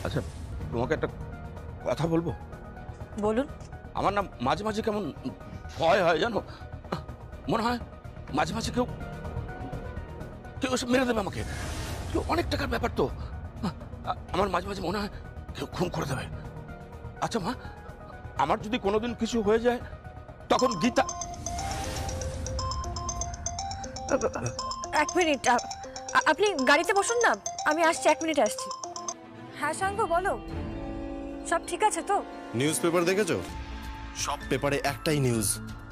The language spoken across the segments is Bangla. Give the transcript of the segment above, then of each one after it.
আচ্ছা, তোমাকে একটা কথা বলবো? বলুন। আমার না মাঝে মাঝে কেমন ভয় হয় জানো, মনে হয় মাঝে মাঝে কেউ কেউ এসে মেরে দেবে আমাকে। অনেক টাকার ব্যাপার তো, আমার মাঝে মাঝে মনে হয় কেউ খুন করে দেবে। আচ্ছা মা, আমার যদি কোনোদিন কিছু হয়ে যায় তখন গীতা। এক মিনিট, আপনি গাড়িতে বসুন না, আমি আসছি, 1 মিনিটে আসছি। হ্যাঁ সাঙ্গ, বলো, সব ঠিক আছে তো? নিউজ পেপার দেখেছো? সব পেপারে একটাই নিউজ,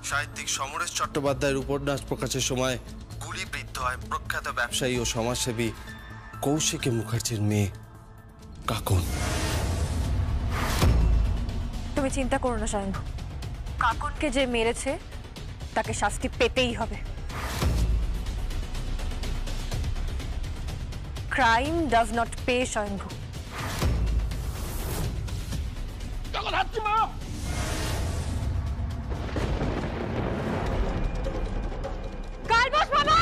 সাহিত্যিক সমরেশ চট্টোপাধ্যায়ের উপন্যাস প্রকাশের সময় গুলিবিদ্ধ হয় প্রখ্যাত ব্যবসায়ী ও সমাজসেবী কৌশিকী মুখার্জির মেয়ে কাকন। তুমি চিন্তা করো না সাঙ্গ, কাকনকে যে মেরেছে তাকে শাস্তি পেতেই হবে। Crime does not pay Swayambhu. কালবস বাবা!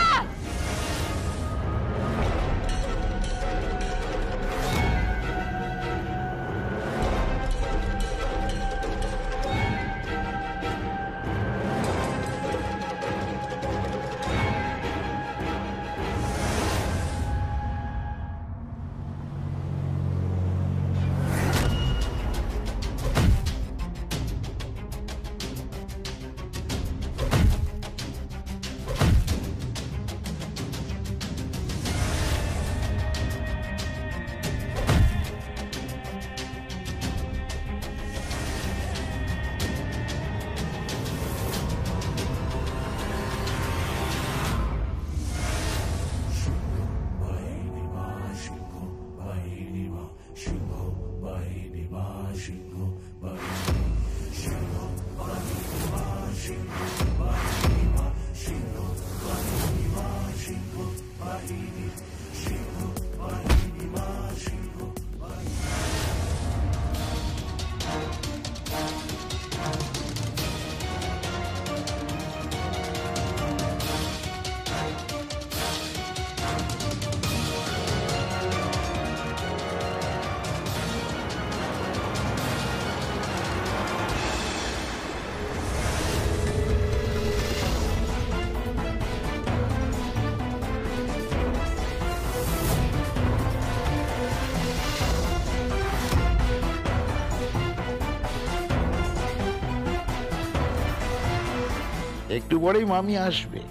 একটু পরেই মামি আসবে।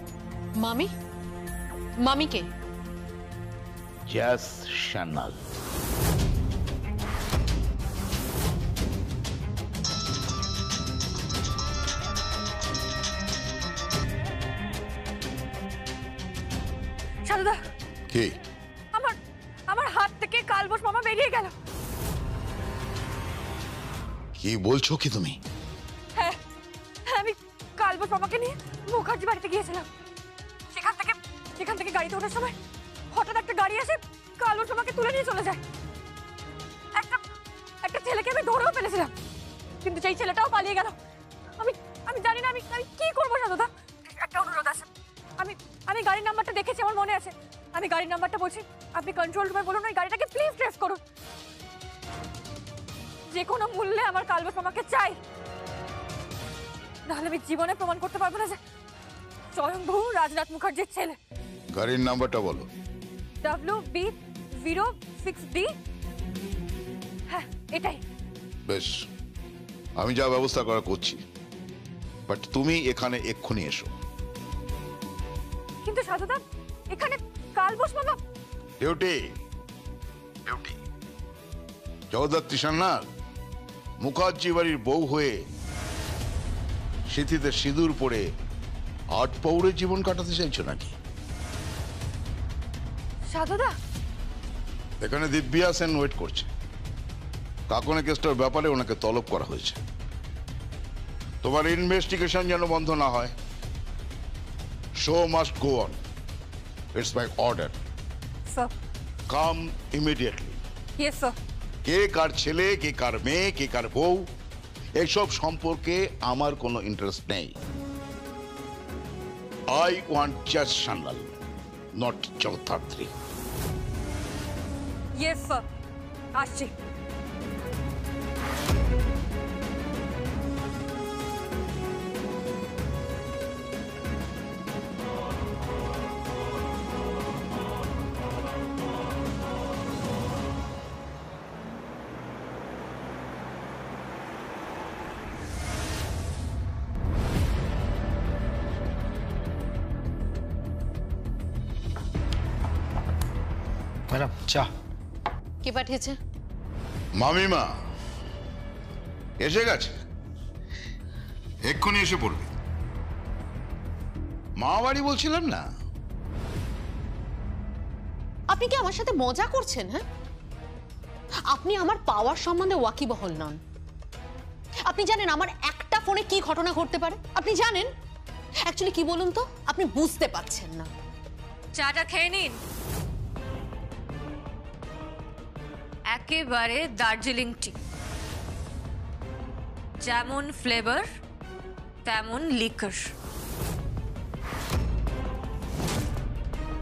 মামি? মামি কে? জাস সান্যাল। সারদা, কি? আমার আমার হাত থেকে কালবস মামা বেরিয়ে গেল। কি বলছো কি তুমি? হ্যাঁ, আমি কালবস মামাকে নিয়ে মুখার্জি বাড়িতে গিয়েছিলাম। সেখান থেকে গাড়িতে ওঠার সময় হঠাৎ একটা গাড়ি এসে কালবস মামাকে তুলে নিয়ে চলে যায়। একটা ছেলেকে আমি ধরেও ফেলেছিলাম, কিন্তু সেই ছেলেটাও পালিয়ে গেল। আমি জানি না আমি কি করবো। সারদা, একটা অনুরোধ আছে। আমি গাড়ির নাম্বারটা দেখেছি, আমার মনে আছে। আমি গাড়ির নাম্বারটা বলছি, আপনি কন্ট্রোল রুমে বলুন ওই গাড়িটাকে প্লিজ ট্রেস করুন। যে কোনো মূল্যে আমার কালবস মামাকে চাই, নাহলে আমি জীবনে প্রমাণ করতে পারবো না যে স্বয়ংভূ রাজনাথ মুখার্জির ছেলে। গাড়ির নাম্বারটা বলো। WB06D। হ্যাঁ, এটাই। বেশ, আমি যা ব্যবস্থা করা করছি, বাট তুমি এখানে এক্ষুনি এসো। কিন্তু সাধুদা, এখানে কালবস মামা। ডিউটি জগদ্ধাত্রী সান্যাল মুখার্জি বাড়ির বউ হয়ে স্মৃতিতে সিঁদুর পরে আট পৌরে জীবন কাটাতে চাইছো নাকি? সাধুদা, এখানে দিব্যা সেন ওয়েট করছে। কাকনের কেসটার ব্যাপারে ওনাকে তলব করা হয়েছে। তোমার ইনভেস্টিগেশন যেন বন্ধ না হয়। Show must go on. It's my order. Sir. Come immediately. Yes sir. কে কার ছেলে, কে কার মেয়ে, কে কার বউ, এসব সম্পর্কে আমার কোনো ইন্টারেস্ট নেই। I want just Sanyal, not Jagaddhatri. Yes sir, আসছি। ম্যাডাম চা। কে পাঠিয়েছে? মামিমা এসে গেছে, এক্ষুনি এসে পড়বে। মা বাড়ি বলছিলাম না? আপনি কি আমার সাথে মজা করছেন? হ্যাঁ, আপনি আমার পাওয়ার সম্বন্ধে ওয়াকিবহল নন। আপনি জানেন আমার একটা ফোনে কি ঘটনা ঘটতে পারে? আপনি জানেন? অ্যাকচুয়ালি কি বলুন তো, আপনি বুঝতে পারছেন না। চাটা খেয়ে নিন, একেবারে দার্জিলিং টি, যেমন ফ্লেভার তেমন লিকার।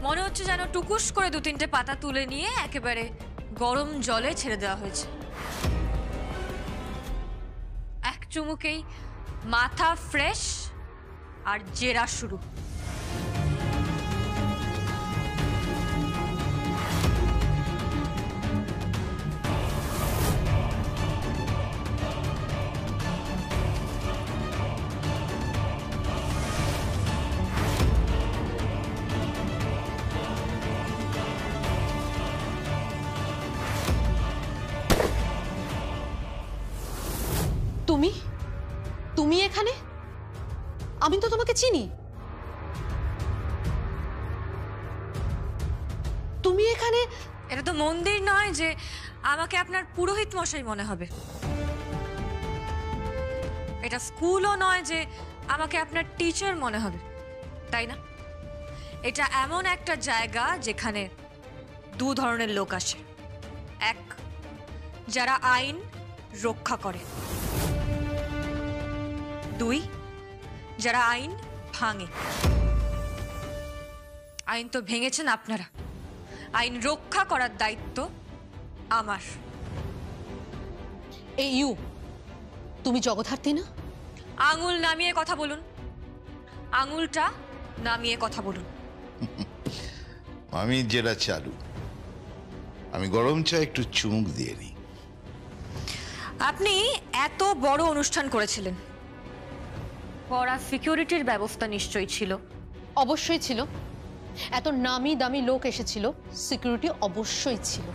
মনে হচ্ছে যেন টুকুস করে 2-3টে পাতা তুলে নিয়ে একেবারে গরম জলে ছেড়ে দেওয়া হয়েছে। এক চুমুকেই মাথা ফ্রেশ আর জেরা শুরু। তুমি তুমি এখানে? আমি তো তোমাকে চিনি। তুমি এখানে? এটা তো মন্দির নয় যে আমাকে আপনার পুরোহিত মশাই মনে হবে। এটা স্কুলও নয় যে আমাকে আপনার টিচার মনে হবে, তাই না? এটা এমন একটা জায়গা যেখানে 2 ধরনের লোক আসে। এক, যারা আইন রক্ষা করে। 2, যারা আইন ভাঙে। আইন তো ভেঙেছেন আপনারা, আইন রক্ষা করার দায়িত্ব আমার। এই তুমি জগদ্ধাত্রী না? আঙুল নামিয়ে কথা বলুন, আঙুলটা নামিয়ে কথা বলুন। আমি যেটা চালু, আমি গরম চা একটু চুমুক দিয়ে নিই। আপনি এত বড় অনুষ্ঠান করেছিলেন, কড়া সিকিউরিটির ব্যবস্থা নিশ্চয়ই ছিল। অবশ্যই ছিল। এত নামি দামি লোক এসেছিল, সিকিউরিটি অবশ্যই ছিল।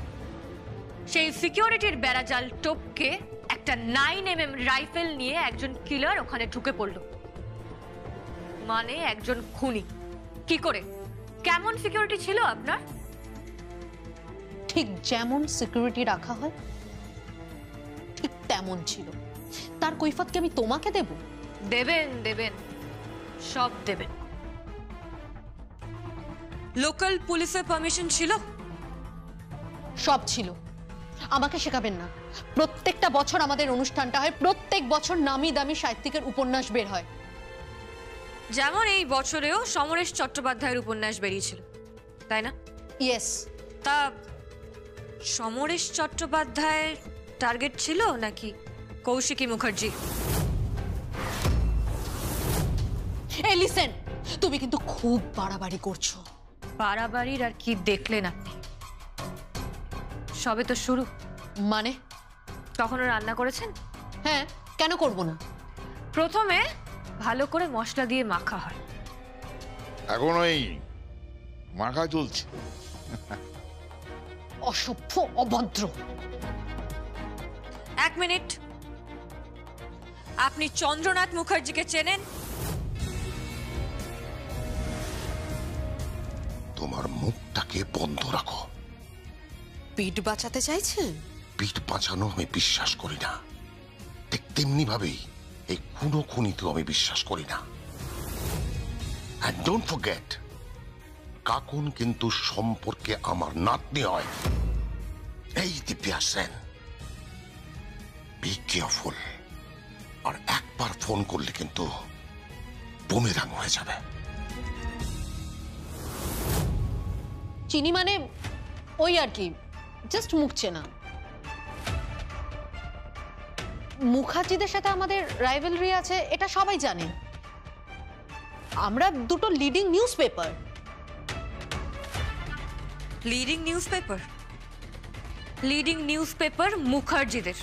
সেই সিকিউরিটির বেড়াজাল টপকে একটা 9mm রাইফেল নিয়ে একজন কিলার ওখানে ঢুকে পড়ল, মানে একজন খুনি। কি করে? কেমন সিকিউরিটি ছিল আপনার? ঠিক যেমন সিকিউরিটি রাখা হয় ঠিক তেমন ছিল। তার কৈফিয়ত কি আমি তোমাকে দেব? দেবেন, দেবেন, সব দেবেন। লোকাল পুলিশের পারমিশন ছিল? সব ছিল। আমাকে শেখাবেন না। প্রত্যেকটা বছর আমাদের অনুষ্ঠানটা হয়, প্রত্যেক বছর নামি দামি সাহিত্যিকের উপন্যাস বের হয়। যেমন এই বছরেও সমরেশ চট্টোপাধ্যায়ের উপন্যাস বেরিয়েছিল, তাই না? ইয়েস। তা সমরেশ চট্টোপাধ্যায়ের টার্গেট ছিল নাকি কৌশিকী মুখার্জি? এই লিসেন, তুমি কিন্তু খুব বাড়াবাড়ি করছো। বাড়াবাড়ির আর কি দেখলেন আপনি? সবে তো শুরু। মানে? কখনো রান্না করেছেন? হ্যাঁ, কেন করব না? প্রথমে ভালো করে মশলা দিয়ে মাখা হয়। এখন ওই মাখা চলছে। অসভ্য, অভদ্র। 1 মিনিট, আপনি চন্দ্রনাথ মুখার্জিকে চেনেন? তোমার মুখটাকে বন্ধ রাখো। পিঠ বাঁচাতে চাইছেন? পিঠ বাঁচানো আমি বিশ্বাস করি না, ঠিক তেমনি ভাবেই এই খুনো খুনিতেও আমি বিশ্বাস করি না। And don't forget, কাকুন কিন্তু সম্পর্কে আমার নাতনি হয়। এই দিব্যা সেন, বি কেয়ারফুল। আর একবার ফোন করলে কিন্তু বুমেরাং হয়ে যাবে। চিনি মানে ওই আর কি, জাস্ট মুখ চেনা। মুখার্জিদের সাথে আমাদের রাইভেলরি আছে, এটা সবাই জানে। আমরা দুটো leading news paper. Leading news paper? Leading news paper মুখার্জিদের।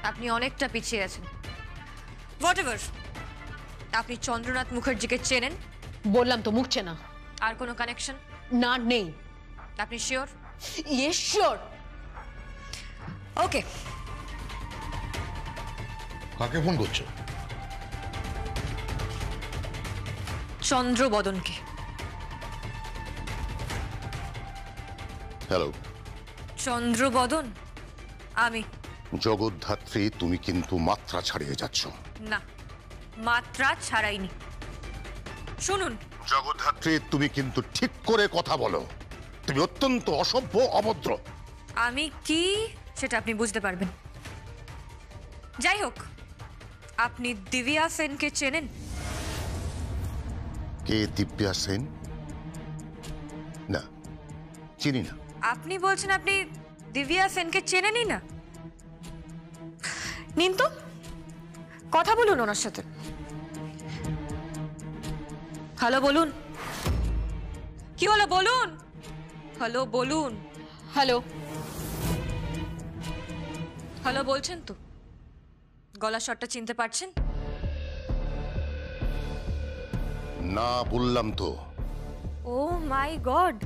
আপনি অনেকটা পিছিয়ে আছেন। হোয়াটএভার, আপনি চন্দ্রনাথ মুখার্জিকে চেনেন? বললাম তো মুখ চেনা। আর কোনো কানেকশন? না, নেই। আপনি শিওর? Yes sure. ওকে, কাকে ফোন করছো? চন্দ্রবদনকে। হ্যালো চন্দ্রবদন আমি। জগদ্ধাত্রী, তুমি কিন্তু মাত্রা ছাড়িয়ে যাচ্ছ। না, মাত্রা ছাড়াইনি। শুনুন জগদ্ধাত্রী, তুমি কিন্তু ঠিক করে কথা বলো। তুমি অত্যন্ত অসভ্য, অভদ্র। আমি কি সেটা আপনি বুঝতে পারবেন। যাই হোক, আপনি দিব্যা সেনকে চেনেন? কে দিব্যা সেন? না, চিনি না। আপনি বলছেন আপনি দিব্যা সেনকে চেনেনই না? নিন তো, কথা বলুন ওনার সাথে। হ্যালো বলুন। কি হলো বলুন? হ্যালো বলুন। হ্যালো। হ্যালো বলছেন তো? গলা স্বরটা চিনতে পারছেন? না বললাম তো। ও মাই গড,